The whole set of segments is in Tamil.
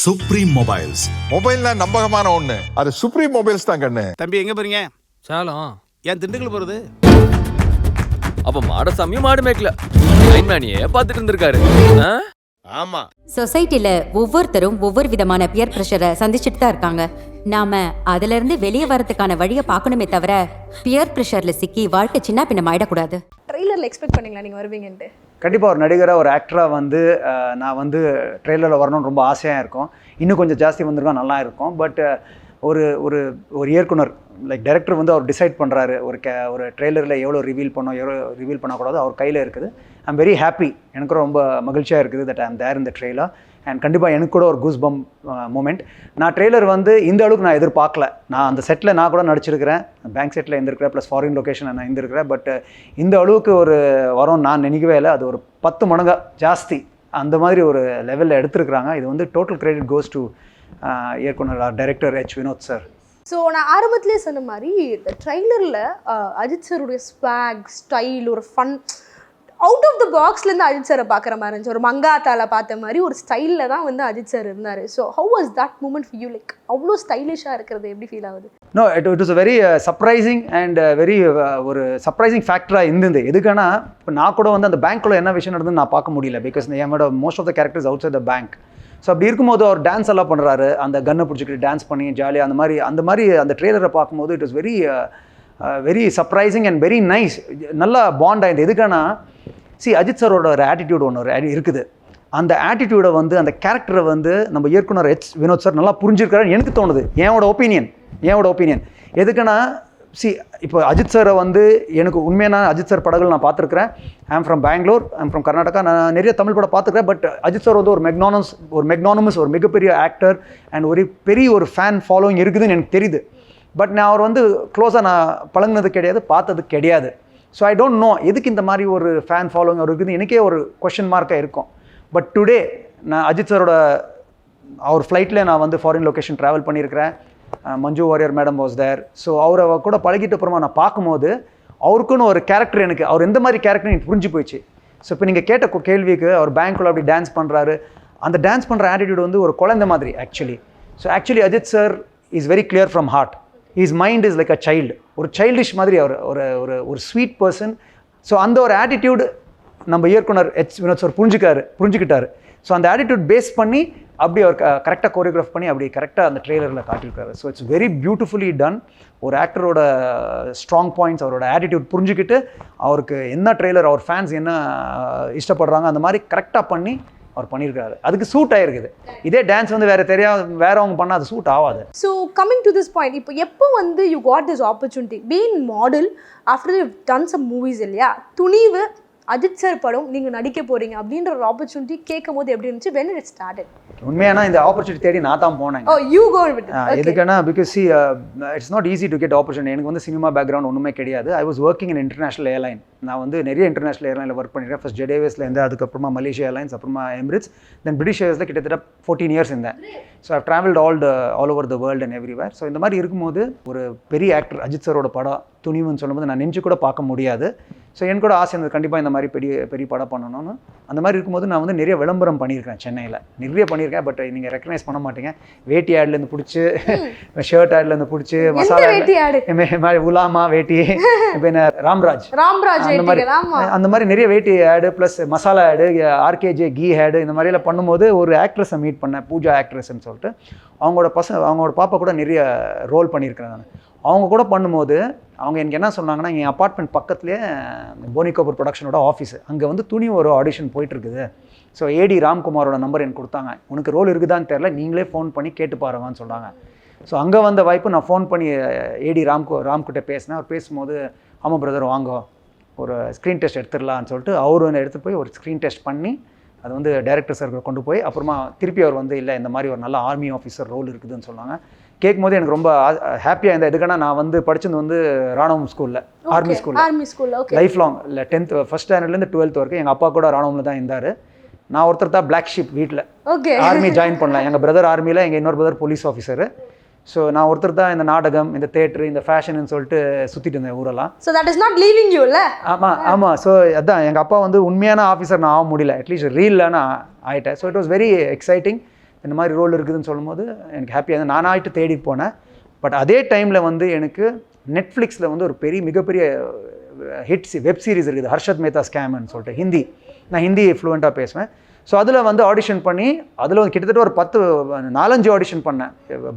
Supreme mobiles. மொபைல்னா நம்பகமான ஒண்ணு, அது சுப்ரீம் மொபைல்ஸ் தான் கண்ணு. தம்பி எங்க போறீங்க? சேலம். ஏன் திண்டுக்கல் போறது? அப்ப மாடசாமியும் மாடு மேய்க்கல, லைன்மேனியே பார்த்துட்டு இருந்திருக்காரு. ஆமா. சொசைட்டில ஒவ்வொருத்தரும் ஒவ்வொரு விதமான பியர் பிரஷரை சந்திச்சுட்டு தான் இருக்காங்க. நாம அதுல இருந்து வெளியே வரதுக்கான வழியை பார்க்கணுமே தவிர பியர் பிரஷர்ல சிக்கி வாழ்க்கை சின்ன பின்னம் ஆயிடக்கூடாது. ட்ரெய்லரில் எக்ஸ்பெக்ட் பண்ணீங்களா நீங்கள் வருவீங்கன்ட்டு? கண்டிப்பாக ஒரு நடிகராக ஒரு ஆக்டராக வந்து நான் வந்து ட்ரெய்லரில் வரணும்னு ரொம்ப ஆசையாக இருக்கும். இன்னும் கொஞ்சம் ஜாஸ்தி வந்திருக்கா நல்லா இருக்கும். பட் ஒரு ஒரு ஒரு இயக்குனர் லைக் டைரக்டர் வந்து அவர் டிசைட் பண்ணுறாரு ஒரு ட்ரெய்லரில் எவ்வளோ ரிவீல் பண்ணோம், எவ்வளோ ரிவீல் பண்ணக்கூடாது, அவர் கையில் இருக்குது. I'm very happy. எனக்கு ரொம்ப மகிழ்ச்சியாக இருக்குது தட் ஐம் தேர் இந்த ட்ரெய்லர். அண்ட் கண்டிப்பாக எனக்கு கூட ஒரு கூஸ் பம் மூமெண்ட். நான் ட்ரெய்லர் வந்து இந்த அளவுக்கு நான் எதிர்பார்க்கல. நான் அந்த செட்டில் நான் கூட நடிச்சிருக்கிறேன், பேங்க் செட்டில் இருந்திருக்கிறேன், ப்ளஸ் ஃபாரின் லொக்கேஷனில் நான் இருந்திருக்கிறேன். பட் இந்த அளவுக்கு ஒரு வரும் நான் நினைக்கவே இல்லை. அது ஒரு 10 மடங்கு ஜாஸ்தி அந்த மாதிரி ஒரு லெவலில் எடுத்துருக்குறாங்க. இது வந்து டோட்டல் கிரெடிட் கோஸ் டு இயக்குனர் director H. Vinoth sir. So நான் ஆரம்பத்துலேயே சொன்ன மாதிரி இந்த ட்ரெய்லரில் அஜித் சாருடைய ஸ்வாக் ஸ்டைல், ஒரு ஃபன் அவுட் ஆஃப் த பாக்ஸ்லேருந்து அஜித் சாரை பார்க்குற மாதிரி இருந்துச்சு. ஒரு மங்காத்தால பார்த்த மாதிரி ஒரு ஸ்டைலில் தான் வந்து அஜித் சார் இருந்தார். So how was that moment for you? Like அவ்வளோ ஸ்டைலிஷாக இருக்கிறது எப்படி ஃபீல் ஆகுது? No, it was very surprising and very ஒரு சர்ப்ரைசிங் ஃபேக்டராக இருந்தது. எதுக்கானா இப்போ நான் கூட வந்து அந்த பேங்க்கில் என்ன விஷயம் நடந்ததுன்னு நான் பார்க்க முடியல. பிகாஸ் என்னோட most of the characters outside the bank. So அப்படி இருக்கும்போது அவர் டான்ஸ் எல்லாம் பண்ணுறாரு, அந்த கன்னை பிடிச்சிக்கிட்டு டான்ஸ் பண்ணி ஜாலியாக அந்த மாதிரி அந்த ட்ரெய்லரை பார்க்கும்போது it was very very surprising and very nice. நல்லா பாண்ட் ஆயிருந்தது. எதுக்கானா அஜித் சாரோட ஒரு ஆட்டிடியூட் ஒன்று இருக்குது. அந்த ஆட்டிடியூடை வந்து அந்த கேரக்டரை வந்து நம்ம இயக்குனர் H. வினோத் சார் நல்லா புரிஞ்சிருக்காருன்னு எனக்கு தோணுது. என்னோட ஒப்பீனியன் எதுக்குன்னா இப்போ அஜித் சாரை வந்து எனக்கு உண்மையான அஜித் சார் படங்கள் நான் பார்த்துருக்கிறேன். I'm from Bangalore, I'm from Karnataka. நான் நிறைய தமிழ் படம் பார்த்துருக்கேன். பட் அஜித் சார் வந்து ஒரு மெக்னானமஸ் ஒரு மிகப்பெரிய ஆக்டர் அண்ட் ஒரு பெரிய ஒரு ஃபேன் ஃபாலோவிங் இருக்குதுன்னு எனக்கு தெரியுது. பட் நான் அவர் வந்து க்ளோஸாக நான் பழங்கினது கிடையாது, பார்த்தது கிடையாது. ஸோ ஐ டோன்ட் நோ எதுக்கு இந்த மாதிரி ஒரு ஃபேன் ஃபாலோவிங் அவர் இருக்குது எனக்கே ஒரு கொஷின் மார்க்காக இருக்கும். பட் டுடே நான் அஜித் சாரோட அவர் ஃப்ளைட்டில் நான் வந்து ஃபாரின் லொக்கேஷன் ட்ராவல் பண்ணியிருக்கிறேன். Manju Warrier madam was there. So அவரை கூட பழகிட்டு அப்புறமா நான் பார்க்கும்போது அவருக்குன்னு ஒரு கேரக்டர் எனக்கு அவர் எந்த மாதிரி கேரக்டர் எனக்கு புரிஞ்சு போயிடுச்சு. ஸோ இப்போ நீங்கள் கேட்ட கேள்விக்கு அவர் பேங்க்குள்ள அப்படி டான்ஸ் பண்ணுறாரு, அந்த டான்ஸ் பண்ணுற ஆட்டிடியூட் வந்து ஒரு குழந்தை மாதிரி actually. So actually Ajith sir is very clear from heart. His mind is like a child, ஒரு சைல்டிஷ் மாதிரி அவர் ஒரு ஸ்வீட் பர்சன். ஸோ அந்த ஒரு ஆட்டிடியூடு நம்ம இயக்குனர் H. வினோத் சார் புரிஞ்சுக்கிட்டாரு. ஸோ அந்த ஆட்டிடியூட் பேஸ் பண்ணி அப்படி அவர் கரெக்டாக கோரியோகிராஃப் பண்ணி அப்படி கரெக்டாக அந்த ட்ரெய்லரில் காட்டியிருக்காரு. So it's very beautifully done. ஒரு ஆக்டரோட ஸ்ட்ராங் பாயிண்ட்ஸ், அவரோட ஆட்டிடியூட் புரிஞ்சுக்கிட்டு அவருக்கு என்ன ட்ரெய்லர் அவர் ஃபேன்ஸ் என்ன இஷ்டப்படுறாங்க அந்த மாதிரி கரெக்டாக பண்ணி அவர் பண்ணியிருக்காரு. அதுக்கு சூட் ஆகிருக்குது. இதே டான்ஸ் வந்து வேறவங்க பண்ணால் அது சூட் ஆகாது. So coming to this point, இப்போ எப்போ வந்து you got this opportunity been model after you done some movies இல்லையா? துணிவு அஜித் சார் படம் நீங்கள் நடிக்க போகிறீங்க அப்படின்ற ஒரு ஆப்பர்ச்சுனிட்டி கேட்கும் போது எப்படி இருந்துச்சு? when it started? உண்மையான இந்த ஆப்பர்ச்சுனிட்டி தேடி நான் தான் போனேன். Oh, you go with it. எதுக்குன்னா because it's not easy to get opportunity. எனக்கு வந்து சினிமா பேக்ரவுண்ட் ஒன்றுமே கிடையாது. I was working in international airline. நான் வந்து நிறைய இன்டர்நேஷனல் ஏர்லைனில் ஒர்க் பண்ணியிருக்கேன். ஃபர்ஸ்ட் ஜெட் ஏர்வேஸ்லேருந்து, அதுக்கப்புறமா மலேசியா ஏர்லைன்ஸ், அப்புறமா எமிரேட்ஸ், தென் பிரிட்டிஷ் ஏர்வேஸில் கிட்டத்தட்ட 14 years இருந்தேன். So I travelled all over the world and everywhere. So இந்த மாதிரி இருக்கும்போது ஒரு பெரிய ஆக்டர் அஜித் சாரோட படம் துணிவுன்னு சொல்லும்போது நான் நெஞ்சு கூட பார்க்க முடியாது. ஸோ எனக்கு கூட ஆசை இருந்தது கண்டிப்பாக இந்த மாதிரி பெரிய படம் பண்ணணும்னு. அந்த மாதிரி இருக்கும்போது நான் வந்து நிறைய விளம்பரம் பண்ணியிருக்கேன் சென்னையில், நிறைய பண்ணியிருக்கேன். பட் நீங்கள் ரெக்கக்னைஸ் பண்ண மாட்டீங்க. வேட்டி ஆட்லேருந்து பிடிச்சி, ஷர்ட் ஆட்லேருந்து பிடிச்சி, மசாலா உலாமா வேட்டி, இப்போ என்ன ராம்ராஜ் அந்த மாதிரி நிறைய வேட்டி ஆடு ப்ளஸ் மசாலா ஆடு, RKJ கீ ஆடு, இந்த மாதிரிலாம் பண்ணும்போது ஒரு ஆக்ட்ரஸை மீட் பண்ணேன், பூஜா ஆக்ட்ரஸ்ன்னு சொல்லிட்டு. அவங்களோட பாப்பா கூட நிறைய ரோல் பண்ணியிருக்கிறேன் நான். அவங்க கூட பண்ணும்போது அவங்க எனக்கு என்ன சொன்னாங்கன்னா, என் அப்பார்ட்மெண்ட் பக்கத்துலேயே போனி கபூர் ப்ரொடக்ஷனோட ஆஃபீஸு, அங்கே வந்து துணி ஒரு ஆடிஷன் போயிட்டுருக்குது. ஸோ AD ராம்குமாரோட நம்பர் எனக்கு கொடுத்தாங்க. உனக்கு ரோல் இருக்குதான்னு தெரில, நீங்களே ஃபோன் பண்ணி கேட்டு பாருங்கன்னு சொன்னாங்க. ஸோ அங்கே வந்த வாய்ப்பு நான் ஃபோன் பண்ணி AD ராம்கிட்ட பேசினேன். அவர் பேசும்போது, ஆமாம் பிரதர் வாங்க ஒரு ஸ்க்ரீன் டெஸ்ட் எடுத்துடலான்னு சொல்லிட்டு அவர் வந்து எடுத்து போய் ஒரு ஸ்க்ரீன் டெஸ்ட் பண்ணி அது வந்து டைரக்டர் சாருக்கு கொண்டு போய் அப்புறமா திருப்பி அவர் வந்து இல்லை இந்த மாதிரி ஒரு நல்ல ஆர்மி ஆஃபீஸர் ரோல் இருக்குதுன்னு சொன்னாங்க. கேட்கும்போது எனக்கு ரொம்ப ஹாப்பியாக இருந்தது. எதுக்குன்னா நான் வந்து படித்தது வந்து ராணுவம் ஸ்கூலில், ஆர்மி ஸ்கூலில் லைஃப் லாங் இல்லை 10th ஃபர்ஸ்ட் ஸ்டாண்டர்ட்லேருந்து 12th வரைக்கும். எங்கள் அப்பா கூட ராணுவமில் தான் இருந்தார். நான் ஒருத்தர் தான் பிளாக் ஷீப் வீட்டில். ஆர்மி ஜாயின் பண்ணல. எங்கள் பிரதர் ஆர்மியில், எங்கள் இன்னொரு பிரதர் போலீஸ் ஆஃபீஸரு. ஸோ நான் ஒருத்தர் தான் இந்த நாடகம், இந்த தேட்டரு, இந்த ஃபேஷன்னு சொல்லிட்டு சுற்றிட்டு இருந்தேன் ஊரெல்லாம். So that is not leaving you இல்லை? ஆமாம். ஸோ அதான் எங்கள் அப்பா வந்து உண்மையான ஆஃபீஸர் நான் ஆக முடியல, அட்லீஸ்ட் ரீலில் நான் ஆகிட்டேன். So it was very exciting. இந்த மாதிரி ரோல் இருக்குதுன்னு சொல்லும்போது எனக்கு ஹாப்பியாக இருந்தது. நானாகிட்டு தேடி போனேன். பட் அதே டைமில் வந்து எனக்கு நெட்ஃப்ளிக்ஸில் வந்து ஒரு மிகப்பெரிய ஹிட்ஸ் வெப் சீரிஸ் இருக்குது, ஹர்ஷத் மேத்தா ஸ்கேம்னு சொல்லிட்டு. நான் ஹிந்தி ஃப்ளூவெண்ட்டாக பேசுவேன். ஸோ அதில் வந்து ஆடிஷன் பண்ணி அதில் வந்து கிட்டத்தட்ட ஒரு 4-5 ஆடிஷன் பண்ணேன்,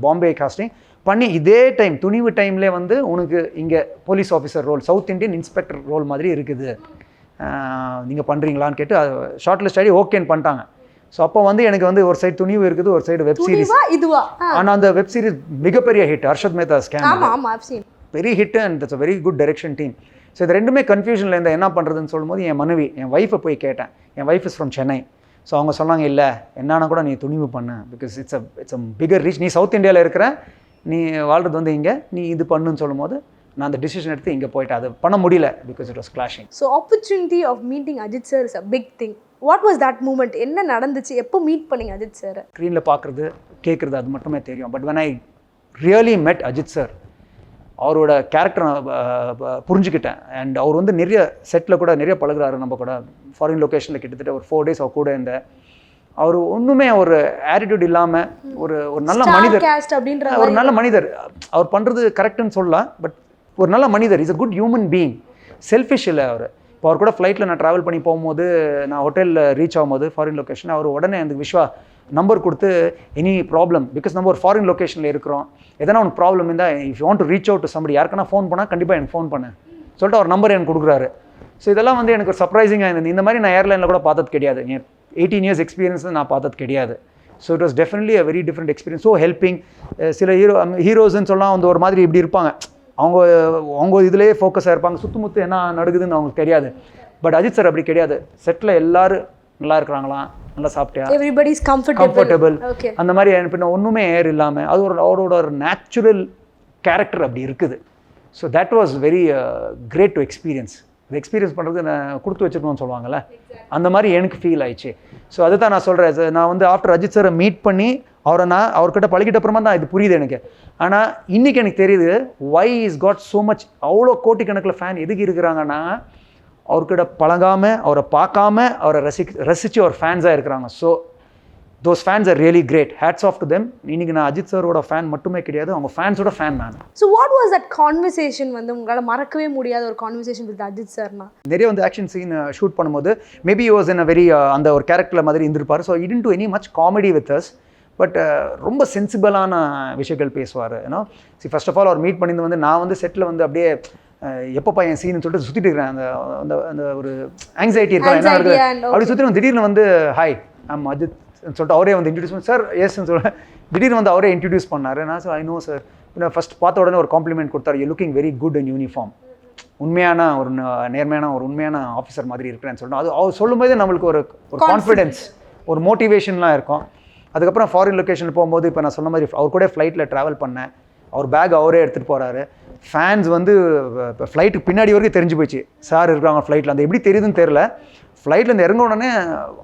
பாம்பே காஸ்டிங் பண்ணி. இதே டைம் துணிவு டைம்லேயே வந்து உனக்கு இங்கே police officer role, south Indian inspector role மாதிரி இருக்குது, நீங்கள் பண்ணுறீங்களான்னு கேட்டு ஷார்ட் லிஸ்ட் ஆகி ஓகேன்னு பண்ணிட்டாங்க. ஸோ அப்போ வந்து எனக்கு வந்து ஒரு சைடு துணிவு இருக்குது, ஒரு சைடு வெப் சீரிஸ். ஆனால் அந்த வெப் சீரிஸ் மிகப்பெரிய hit, Harshad Mehta scam very hit and it's a very good direction team. So இது ரெண்டுமே கன்ஃபியூஷனில் இருந்தால் என்ன பண்ணுறதுன்னு சொல்லும்போது என் ஒய்ஃபை போய் கேட்டேன். என் wife is from Chennai. So அவங்க சொன்னாங்க, இல்லை என்னன்னா கூட நீ துணிவு பண்ணு, because it's a bigger reach. நீ சவுத் இந்தியாவில் இருக்கிற, நீ வாழ்றது வந்து இங்கே, நீ இது பண்ணுன்னு சொல்லும்போது நான் அந்த டிசிஷன் எடுத்து இங்கே போயிட்டு அது பண்ண முடியல, because it was clashing. So opportunity of meeting Ajith sir is a big thing. What was that moment? என்ன நடந்துச்சு? எப்போ மீட் பண்ணீங்க அஜித் சார்? ஸ்க்ரீனில் பார்க்குறது கேட்குறது அது மட்டுமே தெரியும். But when I really met Ajith sir, அவரோட கேரக்டர் நான் புரிஞ்சுக்கிட்டேன். அண்ட் அவர் வந்து நிறைய செட்டில் கூட நிறைய பழகுறாரு. நம்ம கூட ஃபாரின் லொக்கேஷனில் கிட்டத்தட்ட ஒரு 4 days அவர் கூட இருந்தேன். அவர் ஒன்றுமே ஒரு ஆட்டிடியூட் இல்லாமல் ஒரு நல்ல மனிதர், ஒரு நல்ல மனிதர். அவர் பண்ணுறது கரெக்டுன்னு சொல்லலாம், பட் ஒரு நல்ல மனிதர். Is a good human being. Selfish இல்லை அவர். இப்போ அவர் கூட ஃப்ளைட்டில் நான் ட்ராவல் பண்ணி போகும்போது, நான் ஹோட்டலில் ரீச் ஆகும்போது ஃபாரின் லொக்கேஷன், அவர் உடனே அந்த விஸ்வா நம்பர் கொடுத்து, எனி ப்ராப்ளம், பிகாஸ் நம்ம ஒரு ஃபாரின் லொக்கேஷனில் இருக்கிறோம், எதனா ஒன்று ப்ராப்ளம் இருந்தால், if you want to reach out to somebody, யாருக்குன்னா ஃபோன் பண்ணால் கண்டிப்பாக எனக்கு ஃபோன் பண்ணேன் சொல்லிட்டு அவர் நம்பர் எனக்கு கொடுக்குறாரு. ஸோ இதெல்லாம் வந்து எனக்கு ஒரு சர்ப்ரைசிங்காக இருந்தது. இந்த மாதிரி நான் ஏர்லைனில் கூட பார்த்தது கிடையாது. 18 years எக்ஸ்பீரியன்ஸ் நான் பார்த்தது கிடையாது. So it was definitely a very different experience. So helping. சில ஹீரோஸ்ன்னு சொல்லலாம் வந்து ஒரு மாதிரி இப்படி இருப்பாங்க, அவங்க இதிலேயே ஃபோக்கஸாக இருப்பாங்க, சுற்றுமுத்து என்ன நடக்குதுன்னு அவங்களுக்கு தெரியாது. பட் அஜித் சார் அப்படி கிடையாது. செட்டில் எல்லாரும் நல்லா இருக்கிறாங்களா, நல்லா சாப்பிட்டியா, எவ்ரிபடிஸ் கம்ஃபர்டபுள், அந்த மாதிரி பின்ன ஒன்றுமே ஏர் இல்லாமல் அது அவரோட ஒரு நேச்சுரல் கேரக்டர் அப்படி இருக்குது. So that was very great to experience. இது எக்ஸ்பீரியன்ஸ் பண்ணுறது நான் கொடுத்து வச்சுருக்கணும்னு சொல்லுவாங்கள்ல, அந்த மாதிரி எனக்கு ஃபீல் ஆயிடுச்சு. ஸோ அதுதான் நான் சொல்கிறேன். நான் வந்து ஆஃப்டர் அஜித் சாரை மீட் பண்ணி அவர்கிட்ட பழகிட்ட அப்புறமா தான் இது புரியுது எனக்கு. ஆனால் இன்றைக்கி எனக்கு தெரியுது why is god so much, அவ்வளோ கோட்டிக்கணக்கில் ஃபேன் எதுக்கு இருக்கிறாங்கன்னா, அவர்கிட்ட பழகாமல், அவரை பார்க்காம, அவரை ரசித்து அவர் ஃபேன்ஸாக இருக்கிறாங்க. So those fans are really great. Hats off to them. இன்னைக்கு நான் அஜித் சாரோட ஃபேன் மட்டுமே கிடையாது, அவங்க ஃபேன்ஸோட ஃபேன் நான். So what was that conversation? வந்து உங்களால் மறக்கவே முடியாத ஒரு கான்வர்சேஷன் வித் அஜித் சார்னா? நிறைய வந்து ஆக்ஷன் சீன் ஷூட் பண்ணும்போது maybe was in a very அந்த ஒரு கேரக்டர் மாதிரி இருந்திருப்பார். So it to any much comedy with us. But ரொம்ப சென்சிபிளான விஷயங்கள் பேசுவார். ஏன்னா ஃபர்ஸ்ட் ஆஃப் ஆல் அவர் மீட் பண்ணிருந்து வந்து நான் வந்து செட்டில் வந்து அப்படியே எப்பப்பா என் சீன்னு சொல்லிட்டு சுற்றிட்டு இருக்கிறேன். அந்த அந்த ஒரு ஆங்ஸைட்டி இருக்கா என்ன இருக்குது அப்படி சுற்றிட்டு திடீர்னு வந்து ஹாய் ஐம் அஜித் சொல்லிட்டு அவரே வந்து இன்ட்ரடியூஸ் பண்ணி, சார் எஸ்ன்னு சொல்ல திடீர்னு வந்து அவரே இன்ட்ரடியூஸ் பண்ணார். நான் sir I know sir. First பார்த்த உடனே ஒரு காம்ப்ளிமெண்ட் கொடுத்தாரு, you looking very good in uniform. உண்மையான ஒரு நேர்மையான ஒரு உண்மையான ஆஃபீஸர் மாதிரி இருக்கிறேன்னு சொல்லிட்டு அது அவர் சொல்லும்போது நம்மளுக்கு ஒரு கான்ஃபிடென்ஸ், ஒரு மோட்டிவேஷன்லாம் இருக்கும். அதுக்கப்புறம் ஃபாரின் லொக்கேஷனில் போகும்போது இப்போ நான் சொன்ன மாதிரி அவர் கூட ஃப்ளைட்டில் ட்ராவல் பண்ணேன். அவர் பேக் அவரே எடுத்துகிட்டு போகிறாரு. ஃபேன்ஸ் வந்து இப்போ ஃப்ளைட்டுக்கு பின்னாடி வரைக்கும் தெரிஞ்சு போயிடுச்சு சார் இருக்கிறாங்க ஃப்ளைட்டில். அந்த எப்படி தெரியுதுன்னு தெரில. ஃப்ளைட்லேருந்து இறங்க உடனே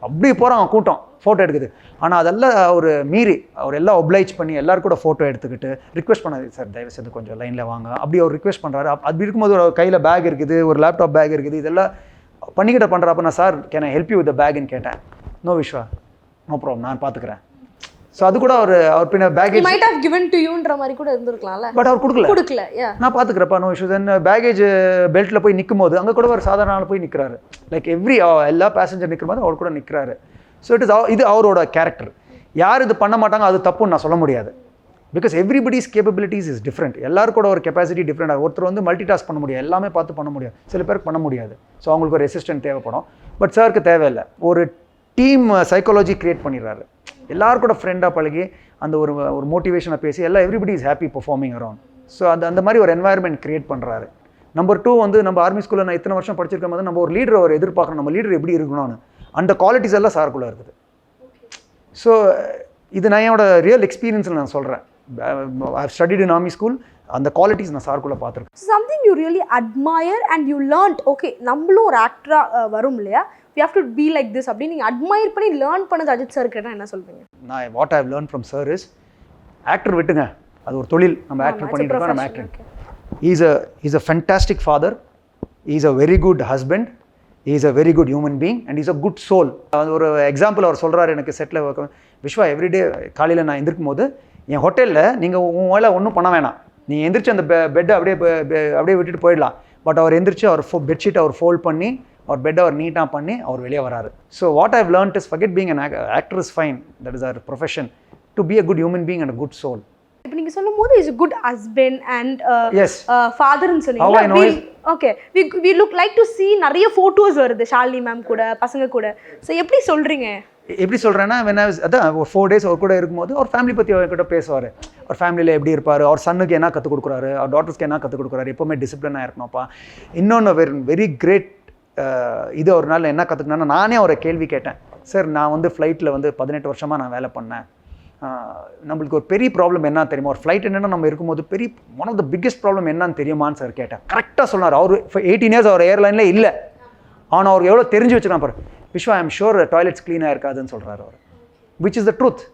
அப்படியே போகிறாங்க கூட்டம் ஃபோட்டோ எடுக்குது. ஆனால் அதெல்லாம் ஒரு மீறி அவர் எல்லாம் ஒப்ளைச் பண்ணி எல்லோரும் கூட ஃபோட்டோ எடுத்துக்கிட்டு ரிக்வெஸ்ட் பண்ணாது, சார் தயவு செய்து கொஞ்சம் லைனில் வாங்க அப்படி அவர் ரிக்வெஸ்ட் பண்ணுறாரு. அப்படி இருக்கும்போது ஒரு கையில் பேக் இருக்குது, ஒரு லேப்டாப் பேக் இருக்குது, இதெல்லாம் பண்ணிக்கிட்ட பண்ணுறப்ப நான் sir can I help you with the பேக்னு கேட்டேன். நோ விஷ்வா, நோ ப்ராப்ளம், நான் பார்த்துக்கிறேன். ஸோ அது கூட அவர் பின்ன package might have given to youன்ற மாதிரி கூட இருந்திருக்கலாம்ல. பட் அவர் கொடுக்கல. நான் பார்த்துக்கிறப்பா நோ இஷ்யூ. தென் பேக்கேஜ் பெல்ட்டில் போய் நிற்கும் போது அங்கே கூட ஒரு சாதாரண ஆள் போய் நிற்கிறாரு. லைக் எல்லா பேசஞ்சர் நிற்கும் போது அவர் கூட நிற்கிறாரு. ஸோ இது அவரோட கேரக்டர். யார் இது பண்ண மாட்டாங்க அது தப்புன்னு நான் சொல்ல முடியாது. Because everybody's capabilities is different. எல்லாரும் கூட ஒரு கெப்பாசிட்டி டிஃப்ரெண்ட். ஒருத்தர் வந்து மல்டி டாஸ்க் பண்ண முடியாது, எல்லாமே பார்த்து பண்ண முடியாது, சில பேருக்கு பண்ண முடியாது. ஸோ அவங்களுக்கு ஒரு ரெசிஸ்டன்ட் தேவைப்படும். பட் சாருக்கு தேவையில்லை. ஒரு டீம் சைக்காலஜி க்ரியேட் பண்ணிடுறாரு. எல்லாரும் கூட ஃப்ரெண்டாக பழகி அந்த ஒரு மோட்டிவேஷனை பேசி everybody is happy performing around. So அந்த மாதிரி ஒரு என்வாயர்மெண்ட் க்ரியேட் பண்ணுறாரு. நம்பர் 2 வந்து நம்ம ஆர்மி ஸ்கூலில் நான் இத்தனை வருஷம் படிச்சிருக்கும் போது நம்ம ஒரு லீடர் அவர் எதிர்பார்க்கணும், நம்ம லீடர் எப்படி இருக்கணும்னு. அந்த குவாலிட்டிஸ் எல்லாம் சாருக்குள்ளே இருக்குது. ஸோ இது நான் என்னோட ரியல் எக்ஸ்பீரியன்ஸில் நான் சொல்கிறேன். I have studied in army school. அந்த குவாலிட்டிஸ் நான் சாருக்குள்ளே பார்த்துருக்கேன். Something you really admire and you learned, okay நம்மளும் ஒரு ஆக்டராக வரும் இல்லையா, we have to be like this அப்படி நீங்கள் அட்மையர் பண்ணி லேர்ன் பண்ணது அஜித் சார் கேட்டால் என்ன சொல்வீங்க? நான் what I have learn from sir is, actor விட்டுங்க, அது ஒரு தொழில். நம்ம ஆக்டர் பண்ணிட்டு இருக்கோம், நம்ம actor. He's a fantastic father, he's a very good husband, he's a very good human being and he's a good soul. ஒரு எக்ஸாம்பிள் அவர் சொல்கிறாரு எனக்கு செட்டில் விஸ்வா எவ்ரிடே காலையில் நான் எந்திருக்கும் போது என் ஹோட்டலில் நீங்கள் உன் வேலை ஒன்றும் பண்ண வேணாம், நீ எந்திரிச்சு அந்த பெட்டை அப்படியே விட்டுட்டு போயிடலாம். பட் அவர் எந்திரிச்சு அவர் பெட்ஷீட் அவர் ஃபோல்ட் பண்ணி அவர் பெட்டை அவர் நீட்டாக பண்ணி அவர் வெளியே வராரு. So what I've learned is forget being an actor is fine, that is our profession, to be a good human being and a good soul. இப்போ நீங்க சொல்லும்போது is good husband and Yes. ஃபாதர்னு How I know சொன்னீங்க. Okay we look like to see நிறைய ஃபோட்டோஸ் வருது ஷாலினி மேம் கூட பசங்க கூட. ஸோ எப்படி சொல்றீங்க? எப்படி சொல்கிறேன்னா அதான் ஒரு 4 days அவர் கூட இருக்கும்போது அவர் ஃபேமிலி பற்றி அவர்கிட்ட பேசுவார். அவர் ஃபேமிலியில் எப்படி இருப்பார், அவர் சன்னுக்கு என்ன கற்றுக் கொடுக்குறாரு, அவர் டாட்டர்ஸ்க்கு என்ன கற்றுக் கொடுக்குறாரு, எப்போவுமே டிசிப்ளினாக இருக்கணும்ப்பா. இன்னொன்று வெரி கிரேட் இது ஒரு நாள் என்ன கற்றுக்கினா, நானே அவரை கேள்வி கேட்டேன். சார் நான் வந்து ஃப்ளைட்டில் வந்து 18 வருஷமாக நான் வேலை பண்ணேன், நம்மளுக்கு ஒரு பெரிய ப்ராப்ளம் என்ன தெரியுமா, ஒரு ஃப்ளைட் என்னென்னா நம்ம இருக்கும்போது பெரிய one of the biggest problem என்னன்னு தெரியுமான்னு சார் கேட்டேன். கரெக்டாக சொன்னார். அவர் 18 years அவர் ஏர்லைனில் இல்லை, ஆனால் அவருக்கு எவ்வளோ தெரிஞ்சு வச்சுருக்கான் பாரு. விஸ்வா ஐம் ஷூர் டாய்லெட்ஸ் க்ளீனாக இருக்காதுன்னு சொல்கிறார் அவர். Which is the truth.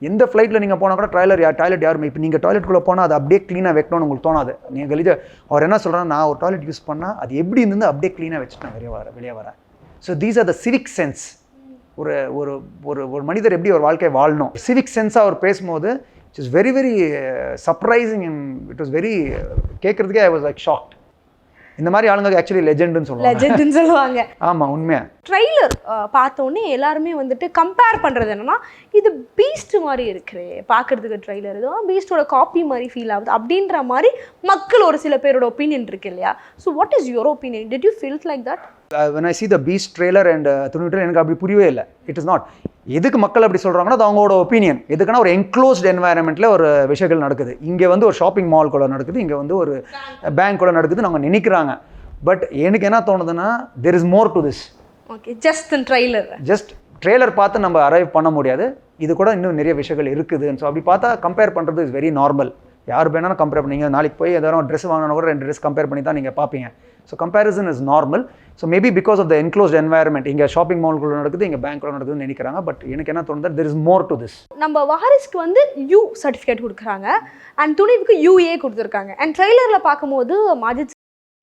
எந்த ஃப்ளைட்டில் நீங்கள் போனால் கூட டாய்லெட் யாருமே இப்போ நீங்கள் டாய்லெட்டுக்குள்ளே போனால் அது அப்படியே க்ளீனாக வைக்கணும்னு உங்களுக்கு தோணாது. நீங்கள் கழிச்சு அவர் என்ன சொல்கிறாங்க, நான் ஒரு டாய்லெட் யூஸ் பண்ணால் அது எப்படி இருந்து அப்படியே க்ளீனாக வச்சுட்டு நான் வெளியே வரேன். So these are the civic sense. ஒரு ஒரு ஒரு ஒரு மனிதர் எப்படி ஒரு வாழ்க்கை வாழணும், சிவிக் சென்ஸாக அவர் பேசும்போது it is very very surprising and it was very கேட்குறதுக்கே ஐ வாஸ் லைக் ஷாக்ட். இந்த மாதிரி ஆளுங்க ஆக்சுவலி லெஜெண்டுன்னு சொல்லுவாங்க. ஆமாம், உண்மையா. ட்ரெய்லர் பார்த்தோன்னே எல்லாருமே வந்துட்டு கம்பேர் பண்ணுறது என்னன்னா, இது பீஸ்ட் மாதிரி இருக்கிறே பார்க்குறதுக்கு ட்ரெய்லர், இதுவும் பீஸ்டோட காப்பி மாதிரி ஃபீல் ஆகுது அப்படின்ற மாதிரி மக்கள் ஒரு சில பேரோட ஒப்பீனியன் இருக்கு இல்லையா? So what is your opinion? Did you feel like that? when I see the Beast trailer and துணிவு எனக்கு அப்படி புரியவே இல்லை. It is not. எதுக்கு மக்கள் அப்படி சொல்கிறாங்கன்னா அது அவங்களோட ஒப்பீனியன். எதுக்குன்னா ஒரு என்க்ளோஸ்ட் என்வாயன்மெண்ட்டில் ஒரு விஷயங்கள் நடக்குது. இங்கே வந்து ஒரு ஷாப்பிங் மால் கூட நடக்குது, இங்கே வந்து ஒரு பேங்க் கூட நடக்குதுன்னு அவங்க நினைக்கிறாங்க. பட் எனக்கு என்ன தோணுதுன்னா there is more to this. Okay, just trailer. Just trailer பார்த்து நம்ம அரைவ் பண்ண முடியாது, இது கூட இன்னும் நிறைய விஷயங்கள் இருக்குது. ஸோ அப்படி பார்த்தா கம்பேர் பண்ணுறது இஸ் வெரி நார்மல். யார் வேணாலும் கம்பேர் பண்ணீங்க, நாளைக்கு போய் எதாவது ட்ரெஸ் வாங்கினா கூட 2 ட்ரெஸ் கம்பேர் பண்ணி தான் நீங்கள் பார்ப்பீங்க. So comparison is normal. So maybe because of the enclosed environment, இங்கே ஷாப்பிங் மால்குள்ள நடக்குது, இங்கே பேங்க்ல நடக்குதுன்னு நினைக்கிறாங்க. பட் எனக்கு என்ன தோணுது, there is more to this. நம்ம வாரிஸ்க்கு வந்து யூ சர்டிஃபிகேட் கொடுக்குறாங்க அண்ட் துணிவுக்கு யூஏ கொடுத்துருக்காங்க. அண்ட் ட்ரெய்லரில் பார்க்கும்போது மாஜித்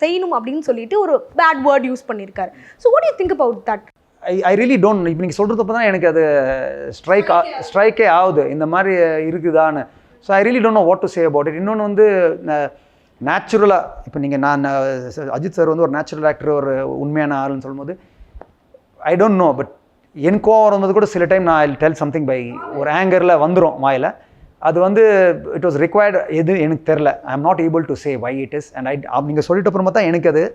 செய்யணும் அப்படின்னு சொல்லிட்டு ஒரு பேட் வேர்ட் யூஸ் பண்ணியிருக்காரு. So what you think about that? I really don't. இப்போ நீங்கள் சொல்கிறப்ப தான் எனக்கு அது ஸ்ட்ரைக்கே ஆகுது, இந்த மாதிரி இருக்குதான்னு. So I really don't know what to say about it. இன்னொன்று வந்து நேச்சுரலாக இப்போ நான் அஜித் சார் வந்து ஒரு நேச்சுரல் ஆக்டர், ஒரு உண்மையான ஆளுன்னு சொல்லும்போது ஐ டோன்ட் நோ. பட் என் கோவம் வரும்போது கூட சில டைம் நான் ஐ டெல் சம்திங் பை ஒரு ஆங்கரில் வந்துடும் வாயில். அது வந்து இட் வாஸ் ரிக்வயர்டு, எது எனக்கு தெரில. I am not able to say why it is. And நீங்கள் சொல்லிட்டு அப்புறமா தான் எனக்கு அது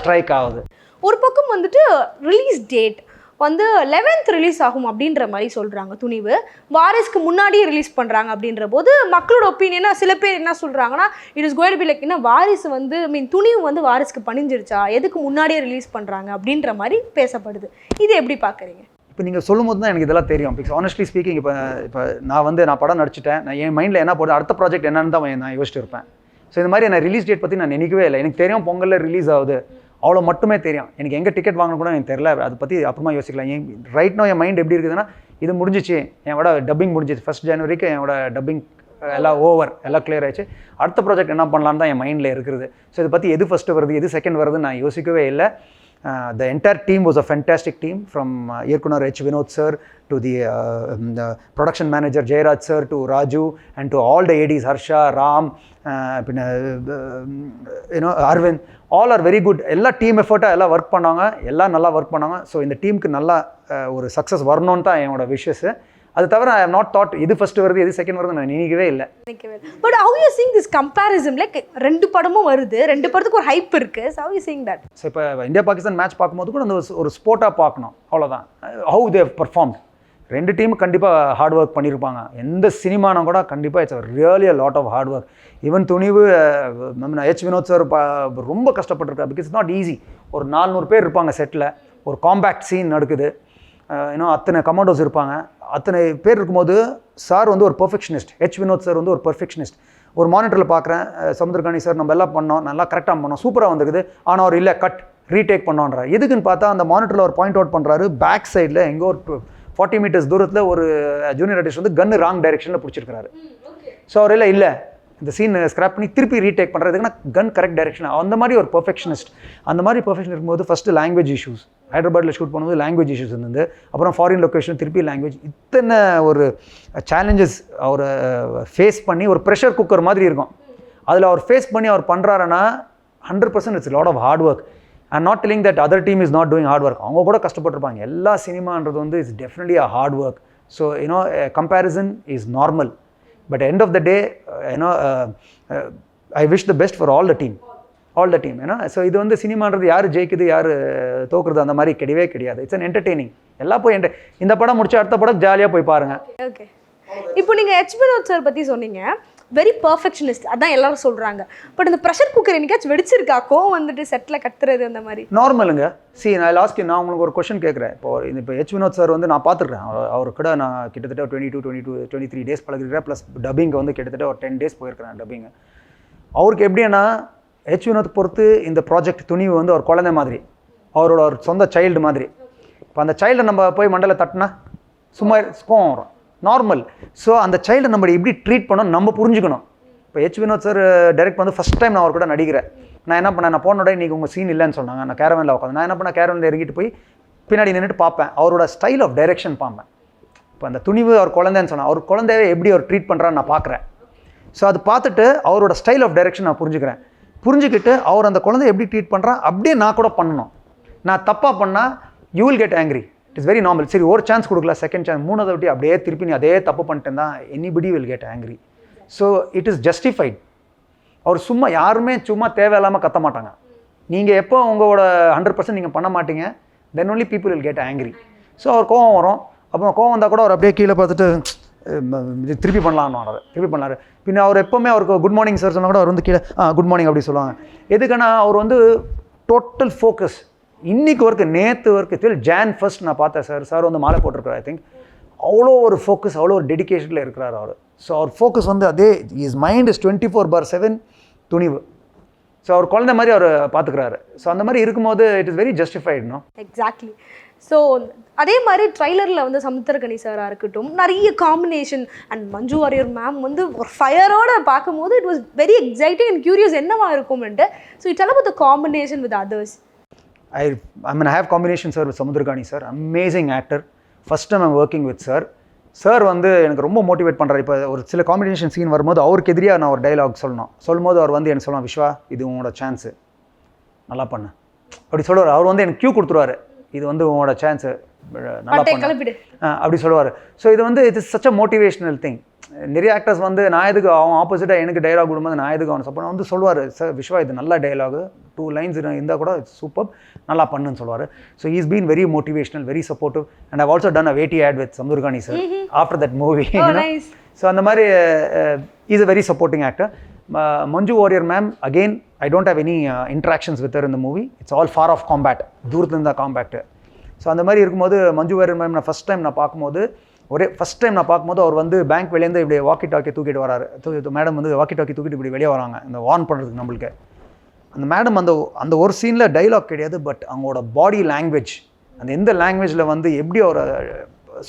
ஸ்ட்ரைக் ஆகுது. ஒரு பக்கம் வந்துட்டு ரிலீஸ் டேட் வந்து 11th ரிலீஸ் ஆகும் அப்படின்ற மாதிரி சொல்கிறாங்க. துணிவு வாரிஸ்க்கு முன்னாடியே ரிலீஸ் பண்ணுறாங்க அப்படின்ற போது மக்களோட ஒப்பீனியனாக சில பேர் என்ன சொல்கிறாங்கன்னா, it is going to be like என்ன வாரிசு வந்து துணிவு வந்து வாரிஸ்க்கு பணிஞ்சிருச்சா, எதுக்கு முன்னாடியே ரிலீஸ் பண்ணுறாங்க அப்படின்ற மாதிரி பேசப்படுது. இது எப்படி பார்க்குறீங்க? இப்போ நீங்கள் சொல்லும் போது தான் எனக்கு இதெல்லாம் தெரியும். பிகாஸ் ஆனஸ்ட்லி ஸ்பீக்கிங் இப்போ நான் படம் நடிச்சிட்டேன், நான் என் மைண்டில் என்ன போடுது, அடுத்த ப்ராஜெக்ட் என்னன்னு தான் நான் யோசிச்சுட்டு இருப்பேன். ஸோ இந்த மாதிரி நான் ரிலீஸ் டேட் பற்றி நான் நினைக்கவே இல்லை. எனக்கு தெரியும் பொங்கலில் ரிலீஸ் ஆகுது, அவ்வளோ மட்டுமே தெரியும். எனக்கு எங்கே டிக்கெட் வாங்கணும் கூட எனக்கு தெரியல. அதை பற்றி அப்புறமா யோசிக்கலாம். ரைட் நோ என் மைண்ட் எப்படி இருக்குதுன்னா, இது முடிஞ்சிச்சு, என்னோட டப்பிங் முடிஞ்சிச்சு, 1st January என்னோட டப்பிங் எல்லாம் ஓவர், எல்லாம் கிளியர் ஆயிடுச்சு. அடுத்த ப்ராஜெக்ட் என்ன பண்ணலான்னு தான் என் மைண்டில் இருக்குது. ஸோ இதை பற்றி எது ஃபஸ்ட்டு வருது, எது செகண்ட் வருதுன்னு நான் யோசிக்கவே இல்லை. The entire team was a fantastic team, from Yerkunar H. Vinod sir to the production manager Jayaraj sir to Raju and to all the ADs, Harsha, Ram, Arvind, all are very good. எல்லா டீம் எஃபர்ட்டாக எல்லாம் ஒர்க் பண்ணாங்க, எல்லாம் நல்லா ஒர்க் பண்ணாங்க. ஸோ இந்த டீமுக்கு நல்லா ஒரு சக்ஸஸ் வரணும்னு தான் என்னோட விஷஸ். அது தவிர ஐ ஹவ் நாட் தாட் எது ஃபர்ஸ்ட் வருது எது செகண்ட் வருது நான் நினைக்கவே இல்லை. But how you seeing this comparison? Like 2 படமும் வருது, 2 படத்துக்கு ஒரு ஹைப் இருக்கு. So how you seeing that? So இப்போ இந்தியா பாகிஸ்தான் மேட்ச் பார்க்கும்போது கூட அந்த ஒரு ஸ்போர்ட்டாக பார்க்கணும், அவ்வளோதான். How they perform. 2 டீமும் கண்டிப்பாக ஹார்ட் ஒர்க் பண்ணியிருப்பாங்க. எந்த சினிமானா கூட கண்டிப்பாக it's really a lot of hard work. Even Thunivu H. Vinod sir ரொம்ப கஷ்டப்பட்டிருக்காரு. Because it's not easy. ஒரு 400 பேர் இருப்பாங்க செட்டில், ஒரு காம்பேக்ட் சீன் நடக்குது, அத்தனை கமாண்டோஸ் இருப்பாங்க. அத்தனை பேர் இருக்கும்போது சார் வந்து ஒரு பெர்ஃபெக்ஷனிஸ்ட். H. Vinod சார் வந்து ஒரு பெர்ஃபெக்ஷனிஸ்ட். ஒரு மானிட்டரில் பார்க்குறேன், சமுத்திரகாணி சார் நம்ம எல்லாம் பண்ணோம், நல்லா கரெக்டாக பண்ணோம், சூப்பராக வந்துருக்குது, ஆனால் அவர் இல்லை கட் ரீடேக் பண்ணோன்றார். எதுக்குன்னு பார்த்தா அந்த மானிட்டரில் ஒரு பாயிண்ட் அவுட் பண்ணுறாரு, பேக் சைடில் எங்கோ ஒரு 40 meters தூரத்தில் ஒரு ஜூனியர் ஆர்டிஸ்ட் வந்து கன்று ராங் டைரெக்ஷனில் பிடிச்சிருக்காரு. ஸோ அவர் இல்லை இந்த சீன் ஸ்க்ராப் பண்ணி திருப்பி ரீடேக் பண்ணுறதுக்குன்னா கன் கரெக்ட் டைரெக்ஷன். அந்த மாதிரி ஒரு பெர்ஃபெக்ஷனிஸ்ட். அந்த மாதிரி பெர்ஃபெக்ஷன் இருக்கும்போது ஃபஸ்ட்டு லாங்குவேஜ் இஷ்யூஸ், ஹைதராபாத்தில் ஷூட் பண்ணும்போது லாங்குவேஜ் இஷ்யூஸ் இருந்தது. அப்புறம் ஃபாரின் லொக்கேஷன் திருப்பி லாங்குவேஜ், இத்தனை ஒரு சேலஞ்சஸ் அவரை ஃபேஸ் பண்ணி ஒரு ப்ரெஷர் குக்கர் மாதிரி இருக்கும். அதில் அவர் ஃபேஸ் பண்ணி அவர் பண்ணுறாருன்னா 100% it's lot of hard work. I'm not telling that other team is not doing hard work. அவங்க கூட கஷ்டப்பட்டுருப்பாங்க. எல்லா சினிமான்றது வந்து it's definitely a hard work. So you know comparison is normal. But end of the day I wish the best for all the team ஏன்னா. ஸோ இது வந்து சினிமான்றது யார் ஜெயிக்குது யார் தோக்குறது அந்த மாதிரி கிடையவே கிடையாது. It's an entertaining. எல்லாம் போய் இந்த படம் முடிச்சு அடுத்த படம் ஜாலியாக போய் பாருங்கள். ஓகே, இப்போ நீங்கள் H. வினோத் சார் பற்றி சொன்னீங்க, வெரி பர்ஃபெக்ஷனிஸ்ட், அதான் எல்லாரும் சொல்கிறாங்க. பட் இந்த ப்ரெஷர் குக்கர் என்னைக்காச்சும் வெடிச்சிருக்கா? கோவம் வந்துட்டு செட்டில் கத்துறது அந்த மாதிரி? நார்மலுங்க. நான் லாஸ்ட் நான் உங்களுக்கு ஒரு கொஸ்டின் கேட்குறேன். இப்போ H. வினோத் சார் வந்து நான் பார்த்துருக்கேன். அவர் கூட நான் கிட்டத்தட்ட 23 டேஸ் பழகிறேன். ப்ளஸ் டப்பிங்க்கு வந்து கிட்டத்தட்ட ஒரு 10 டேஸ் போயிருக்கிறேன் டப்பிங்கு. அவருக்கு எப்படின்னா H. வினோத் பொறுத்து இந்த ப்ராஜெக்ட் துணிவு வந்து ஒரு குழந்தை மாதிரி, அவரோட ஒரு சொந்த சைல்டு மாதிரி. இப்போ அந்த சைல்டை நம்ம போய் மண்டல தட்டினா சும்மா கோவம் வரும், நார்மல். ஸோ அந்த சைல்டை நம்ம எப்படி ட்ரீட் பண்ணணும் நம்ம புரிஞ்சுக்கணும். இப்போ H. வினோத் சார் டைரக்ட் வந்து ஃபஸ்ட் டைம் நான் அவர் கூட நடிக்கிறேன். நான் என்ன பண்ணேன், நான் போனோட இன்றைக்கி உங்கள் சீன் இல்லைன்னு சொன்னாங்க. நான் கேரவனில் உட்காந்து நான் என்ன பண்ணேன், கேரவனில் இறங்கிட்டு போய் பின்னாடி நின்றுட்டு பார்ப்பேன். அவரோட ஸ்டைல் ஆஃப் டைரெக்ஷன் பார்ப்பேன். இப்போ அந்த துணிவு அவர் குழந்தைன்னு சொன்னேன், அவர் குழந்தைய எப்படி அவர் ட்ரீட் பண்ணுறான்னு நான் பார்க்குறேன். ஸோ அது பார்த்துட்டு அவரோட ஸ்டைல் ஆஃப் டைரெக்ஷன் நான் புரிஞ்சுக்கிட்டு அவர் அந்த குழந்தை எப்படி ட்ரீட் பண்ணுறான் அப்படியே நான் கூட பண்ணணும். நான் தப்பாக பண்ணால் you will get angry. It is very normal. சரி, ஒரு சான்ஸ் கொடுக்கல, செகண்ட் சான்ஸ், மூணாவது விட்டு அப்படியே திருப்பி நீ அதே தப்பு பண்ணிட்டேன் தான் anybody will get angry. So it is justified. அவர் சும்மா யாருமே சும்மா தேவையில்லாமல் கத்த மாட்டாங்க. நீங்கள் எப்போ உங்களோட 100% நீங்கள் பண்ண மாட்டீங்க, then only people will get angry. So அவர் கோவம் வரும். அப்புறம் கோவம் வந்தால் கூட அவர் அப்படியே கீழே பார்த்துட்டு திருப்பி பண்ணலான்னு பின்ன அவர் எப்போவுமே அவருக்கு குட் மார்னிங் சார் சொன்னால் கூட அவர் வந்து கீழே குட் மார்னிங் அப்படி சொல்லுவாங்க. எதுக்குன்னா அவர் வந்து டோட்டல் ஃபோக்கஸ். இன்றைக்கி ஒர்க்கு, நேற்று ஒர்க்கு, till Jan 1 நான் பார்த்தேன் சார் வந்து மாலை போட்டிருக்காரு. ஐ திங்க் அவ்வளோ ஒரு ஃபோக்கஸ், அவ்வளோ ஒரு டெடிக்கேஷனில் இருக்கிறார் அவர். ஸோ அவர் ஃபோக்கஸ் வந்து அதே, is mind is 24/7 Thunivu. So அவர் குழந்தை மாதிரி அவர் பார்த்துக்கிறாரு. ஸோ அந்த மாதிரி இருக்கும்போது it is very justified. No, exactly. So அதே மாதிரி ட்ரைலரில் வந்து சமுத்திரக்கனி சாராக இருக்கட்டும், நிறைய combination and Manju Warrier ma'am வந்து ஒரு ஃபயரோடு பார்க்கும்போது it was very exciting and curious என்னவா இருக்கும்ன்ட்டு. So it's all about the combination with others. I have combination sir with Samudragani sir, amazing actor. First time I'm working with sir. Sir வந்து எனக்கு ரொம்ப மோட்டிவேட் பண்ணுறாரு. இப்போ ஒரு சில காம்பினேஷன் சீன் வரும்போது அவருக்கு எதிரியாக நான் ஒரு டைலாக் சொல்லும்போது அவர் வந்து எனக்கு சொல்லலாம், விஸ்வா இது உங்களோட சான்ஸு, நல்லா பண்ணு அப்படி சொல்லுவார். அவர் வந்து எனக்கு க்யூ கொடுத்துருவார், இது வந்து உங்களோட சான்ஸு, நல்லா பண்ணு அப்படி சொல்லுவார். ஸோ இது வந்து it is such a motivational thing. நிறைய ஆக்டர்ஸ் வந்து நான் எதுக்கு அவன் ஆப்போசிட்டாக எனக்கு டைலாக் விடும்போது நான் எதுக்கு அவனை சப்போர்ட் வந்து சொல்லுவார், சார் விஸ்வா இது நல்ல டைலாகு, 2 lines இருந்தால் கூட சூப்பர், நல்லா பண்ணுன்னு சொல்லுவார். So is been very motivational, very supportive. And I've also done a veshti ad with Samuthirakani sir after that movie. So அந்த மாதிரி is a very supporting actor. Manju Warrier ma'am, again I don't have any interactions with her in the movie. It's all far off compact, தூரத்துலேருந்து தான் காம்பேக்ட். ஸோ அந்த மாதிரி இருக்கும்போது மஞ்சு வாரியர் மேம் நான் ஃபஸ்ட் டைம் நான் பார்க்கும்போது அவர் வந்து பேங்க் வெளியேருந்து இப்படி வாக்கி டாக்கி தூக்கிட்டு வராரு. மேடம் வந்து வாக்கி டாக்கி தூக்கிட்டு இப்படி வெளியே வராங்க இந்த வார்ன் பண்ணுறதுக்கு நம்மளுக்கு. அந்த மேடம் அந்த ஒரு சீனில் டைலாக் கிடையாது, பட் அவங்களோட பாடி லாங்குவேஜ், அந்த எந்த லாங்குவேஜில் வந்து எப்படி அவரை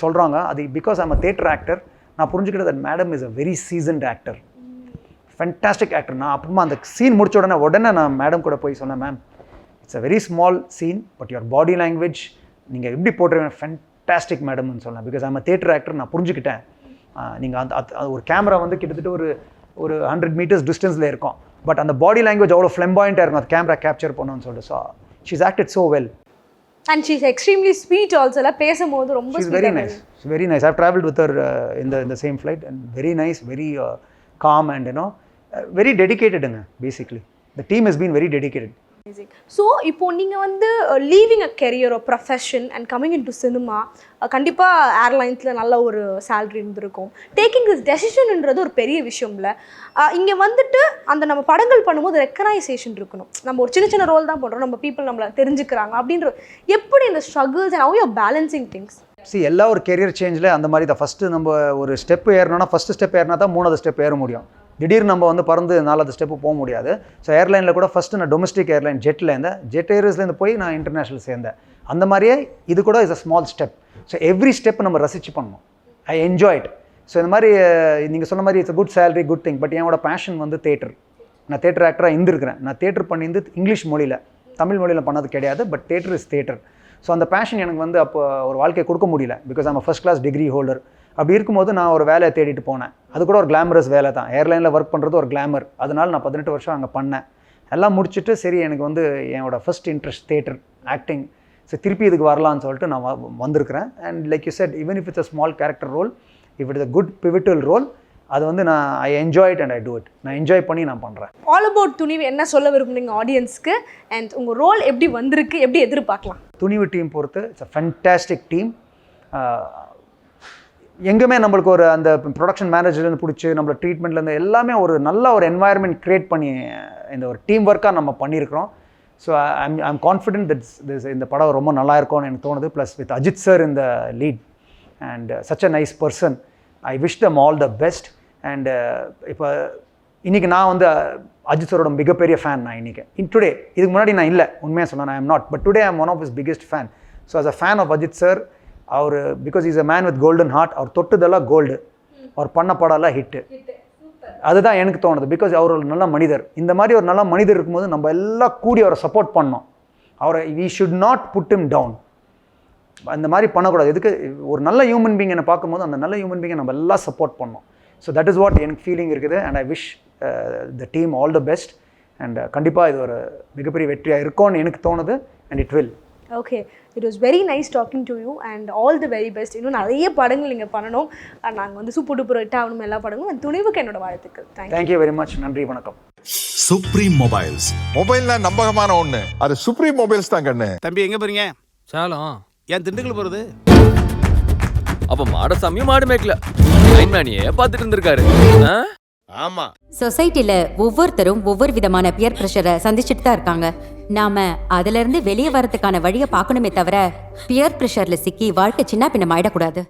சொல்கிறாங்க, அது because I'm a theatre actor நான் புரிஞ்சுக்கிட்டது. That madam is a very seasoned actor, fantastic actor. நான் அப்புறமா அந்த சீன் முடிச்ச உடனே நான் மேடம் கூட போய் சொன்னேன், ma'am it's a very small scene but your body language நீங்கள் எப்படி போட்டுருவீங்க, ஃபென்டாஸ்டிக் மேடம்னு சொன்னேன். Because I'm a theatre actor, நான் புரிஞ்சுக்கிட்டேன். நீங்கள் அந்த ஒரு கேமரா வந்து கிட்டத்தட்ட ஒரு 100 meters டிஸ்டன்ஸில் இருக்கும், பட் அந்த பாடி லாங்குவேஜ் அவ்வளோ ஃப்ளெம்பாயிண்ட்டாக இருக்கும், அந்த கேமரா கேப்சர் பண்ணணும்னு சொல்லிட்டு. So she's acted so well. And she's extremely sweet also. பேசும்போது ரொம்ப very nice, very nice. I've travelled with her இந்த same flight and very nice, very calm and you know very டெடிக்கேட்டடுங்க. Basically the team has been very dedicated. So இப்போ நீங்கள் வந்து லீவிங் அ கெரியர் ஒரு profession and coming into cinema, கண்டிப்பாக ஏர்லைன்ஸில் நல்ல ஒரு சேலரி இருந்திருக்கும். டேக்கிங் திஸ் டெசிஷன்ன்றது ஒரு பெரிய விஷயம் இல்லை. இங்கே வந்துட்டு அந்த நம்ம படங்கள் பண்ணும்போது ரெக்கனைசேஷன் இருக்கணும். நம்ம ஒரு சின்ன ரோல் தான் பண்ணுறோம், நம்ம பீப்புள் நம்மளை தெரிஞ்சுக்கிறாங்க அப்படின்ற. எப்படி இந்த struggles and how you are balancing things? எல்லா ஒரு கெரியர் சேஞ்சில் அந்த மாதிரி தான். ஃபஸ்ட்டு நம்ம ஒரு ஸ்டெப் ஏறணும்னா ஃபஸ்ட்டு ஸ்டெப் ஏறினா தான் 3வது ஸ்டெப் ஏற முடியும். திடீர்னு நம்ம வந்து பறந்து 4வது ஸ்டெப்பு போக முடியாது. ஸோ ஏர்லைனில் கூட ஃபஸ்ட்டு நான் டொமஸ்டிக் ஏர்லைன் ஜெட்டில் இருந்தேன், ஜெட் ஏர்வேஸ்லேருந்து போய் நான் இன்டர்நேஷ்னல் சேர்ந்தேன். அந்த மாதிரியே இது கூட is a small step. So every step நம்ம ரசிச்சு பண்ணணும். ஐ என்ஜாய் இட். ஸோ இந்த மாதிரி நீங்கள் சொன்ன மாதிரி it's a good salary, good thing. But என்னோட பேஷன் வந்து தேட்டர். நான் தேட்டர் ஆக்டராக இருந்திருக்கிறேன். நான் தேட்டர் பண்ணியிருந்து இங்கிலீஷ் மொழியில், தமிழ் மொழியில் பண்ணது கிடையாது. But theatre is theatre. So அந்த பேஷன் எனக்கு வந்து அப்போ ஒரு வாழ்க்கையை கொடுக்க முடியல, because I'm first class degree holder. அப்படி இருக்கும்போது நான் ஒரு வேலையை தேடிட்டு போனேன். அது கூட ஒரு கிளாமரஸ் வேலை தான், ஏர்லைனில் ஒர்க் பண்ணுறது ஒரு கிளாமர். அதனால நான் 18 வருஷம் அங்கே பண்ணேன். எல்லாம் முடிச்சுட்டு சரி எனக்கு வந்து என்னோட first interest theatre, acting. So திருப்பி இதுக்கு வரலான்னு சொல்லிட்டு நான் வந்திருக்கிறேன். And like you said, even if it's a small character role, if it's a good pivotal role, அது வந்து நான் I enjoy it and I do it. நான் என்ஜாய் பண்ணி நான் பண்ணுறேன். ஆல் அபவுட் துணிவு என்ன சொல்ல விரும்புறீங்க ஆடியன்ஸ்க்கு, அண்ட் உங்கள் ரோல் எப்படி வந்திருக்கு, எப்படி எதிர்பார்க்கலாம்? துணிவு டீம் பொறுத்து இட்ஸ் அ ஃபென்டாஸ்டிக் டீம். எங்கேயுமே நம்மளுக்கு ஒரு அந்த ப்ரொடக்ஷன் மேனேஜர்லேருந்து பிடிச்சி நம்மளோட ட்ரீட்மெண்ட்லேருந்து எல்லாமே ஒரு நல்ல ஒரு என்வாயர்மெண்ட் க்ரியேட் பண்ணி இந்த ஒரு டீம் ஒர்க்காக நம்ம பண்ணியிருக்கிறோம். ஸோ ஐம் கான்ஃபிடென்ட் தட்ஸ் இந்த படம் ரொம்ப நல்லா இருக்கும்னு எனக்கு தோணுது. ப்ளஸ் வித் அஜித் சார் இந்த lead and such a nice person. I wish them all the best. And இப்போ இன்றைக்கி நான் வந்து அஜித் சாரோட மிகப்பெரிய ஃபேன். நான் இன்றைக்கி டுடே, இதுக்கு முன்னாடி நான் இல்லை, உண்மையாக சொன்னேன், I am not, but today I am one of his biggest fan. So as a fan of Ajith sir, அவர் because is a man with golden heart. அவர் தொட்டதெல்லாம் கோல்டு, அவர் பண்ண படம்லாம் ஹிட்டு. அதுதான் எனக்கு தோணுது, பிகாஸ் அவர் ஒரு நல்ல மனிதர். இந்த மாதிரி ஒரு நல்ல மனிதர் இருக்கும்போது நம்ம எல்லாம் கூடி அவரை சப்போர்ட் பண்ணோம். அவரை we should not put him down. அந்த மாதிரி பண்ணக்கூடாது. எதுக்கு ஒரு நல்ல ஹியூமன் பீங் என்னை பார்க்கும்போது அந்த நல்ல ஹியூமன் பீங்கை நம்ம எல்லாம் சப்போர்ட் பண்ணோம். ஸோ தட் இஸ் வாட் எனக்கு ஃபீலிங் இருக்குது. And I wish the team all the best. And கண்டிப்பாக இது ஒரு மிகப்பெரிய வெற்றியாக இருக்கும்னு எனக்கு தோணுது. And it will. Okay, it was very nice talking to you and all the very best. இன்னும் நிறைய படங்கள் நீங்கள் பண்ணணும். நாங்கள் வந்து சூப்பர் டூப்பர் ஹிட் ஆகணும் எல்லா படங்களும். அந்த துணிவுக்கு என்னோட வாழ்த்துக்கள். Thank you very much. நன்றி, வணக்கம். Supreme mobiles. மொபைல்னா நம்பகமான ஒண்ணு, அது சுப்ரீம் மொபைல்ஸ் தான் கண்ணு. தம்பி எங்க போறீங்க? சேலம். ஏன் திண்டுக்கல் போறது? அப்ப மாடசாமியும் மாடு மேய்க்கல, லைன்மேனியே பார்த்துட்டு இருந்திருக்காரு. ஆமா. சொசைட்டில ஒவ்வொருத்தரும் ஒவ்வொரு விதமான பியர் பிரஷரை சந்திச்சுட்டு தான் இருக்காங்க. நாம அதுல இருந்து வெளியே வரதுக்கான வழியை பார்க்கணுமே தவிர பியர் பிரஷர்ல சிக்கி வாழ்க்கை சின்ன பின்னம் ஆயிடக்கூடாது.